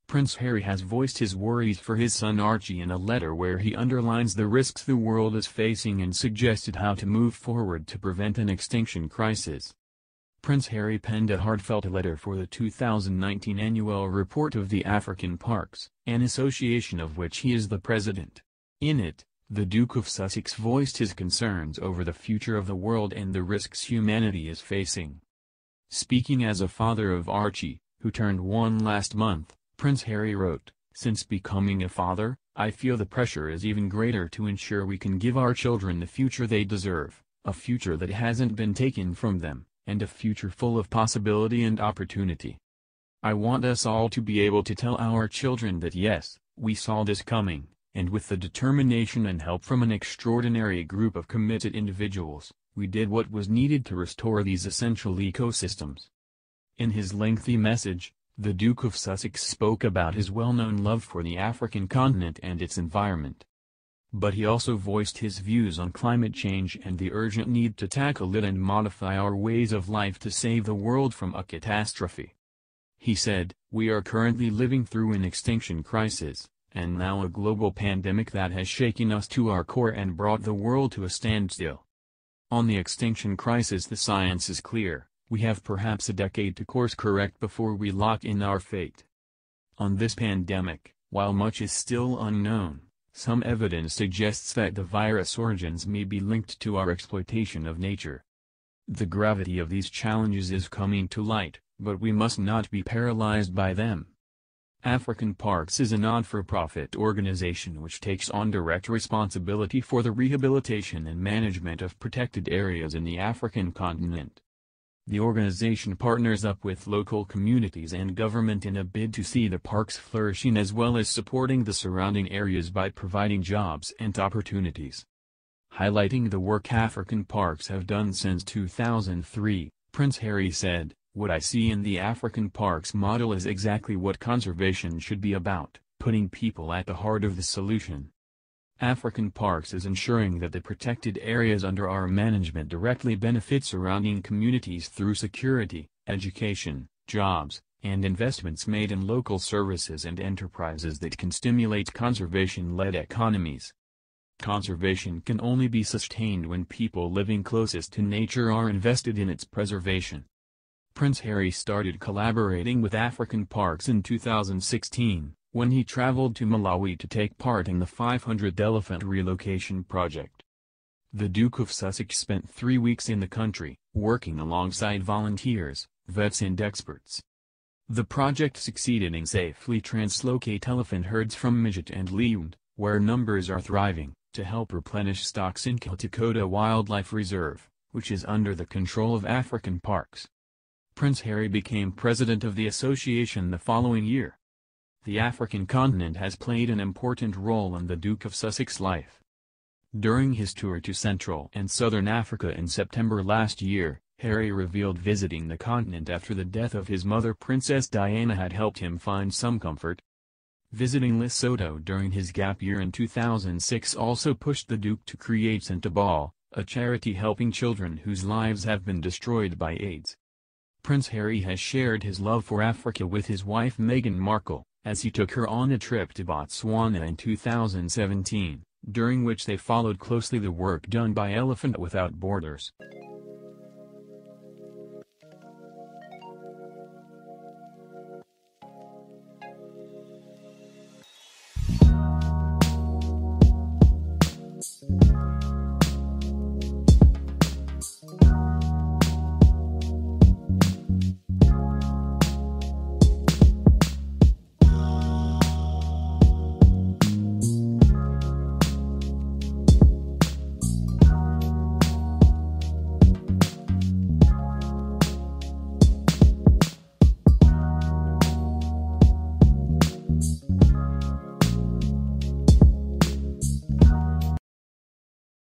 Prince Harry has voiced his worries for his son Archie in a letter where he underlines the risks the world is facing and suggested how to move forward to prevent an extinction crisis. Prince Harry penned a heartfelt letter for the 2019 annual report of the African Parks, an association of which he is the president. In it, the Duke of Sussex voiced his concerns over the future of the world and the risks humanity is facing. Speaking as a father of Archie, who turned 1 last month, Prince Harry wrote, "Since becoming a father, I feel the pressure is even greater to ensure we can give our children the future they deserve, a future that hasn't been taken from them, and a future full of possibility and opportunity. I want us all to be able to tell our children that yes, we saw this coming, and with the determination and help from an extraordinary group of committed individuals, we did what was needed to restore these essential ecosystems." In his lengthy message, the Duke of Sussex spoke about his well-known love for the African continent and its environment. But he also voiced his views on climate change and the urgent need to tackle it and modify our ways of life to save the world from a catastrophe. He said, "We are currently living through an extinction crisis, and now a global pandemic that has shaken us to our core and brought the world to a standstill. On the extinction crisis, the science is clear. We have perhaps a decade to course correct before we lock in our fate. On this pandemic, while much is still unknown, some evidence suggests that the virus origins may be linked to our exploitation of nature. The gravity of these challenges is coming to light, but we must not be paralyzed by them." African Parks is a not-for-profit organization which takes on direct responsibility for the rehabilitation and management of protected areas in the African continent. The organization partners up with local communities and government in a bid to see the parks flourishing as well as supporting the surrounding areas by providing jobs and opportunities. Highlighting the work African Parks have done since 2003, Prince Harry said, "What I see in the African Parks model is exactly what conservation should be about, putting people at the heart of the solution. African Parks is ensuring that the protected areas under our management directly benefit surrounding communities through security, education, jobs, and investments made in local services and enterprises that can stimulate conservation-led economies. Conservation can only be sustained when people living closest to nature are invested in its preservation." Prince Harry started collaborating with African Parks in 2016. When he traveled to Malawi to take part in the 500 elephant relocation project. The Duke of Sussex spent 3 weeks in the country, working alongside volunteers, vets and experts. The project succeeded in safely translocate elephant herds from Mijet and Leund, where numbers are thriving, to help replenish stocks in Kiltikota Wildlife Reserve, which is under the control of African Parks. Prince Harry became president of the association the following year. The African continent has played an important role in the Duke of Sussex life. During his tour to Central and Southern Africa in September last year, Harry revealed visiting the continent after the death of his mother Princess Diana had helped him find some comfort. Visiting Lesotho during his gap year in 2006 also pushed the Duke to create Sentaball, a charity helping children whose lives have been destroyed by AIDS. Prince Harry has shared his love for Africa with his wife Meghan Markle, as he took her on a trip to Botswana in 2017, during which they followed closely the work done by Elephant Without Borders.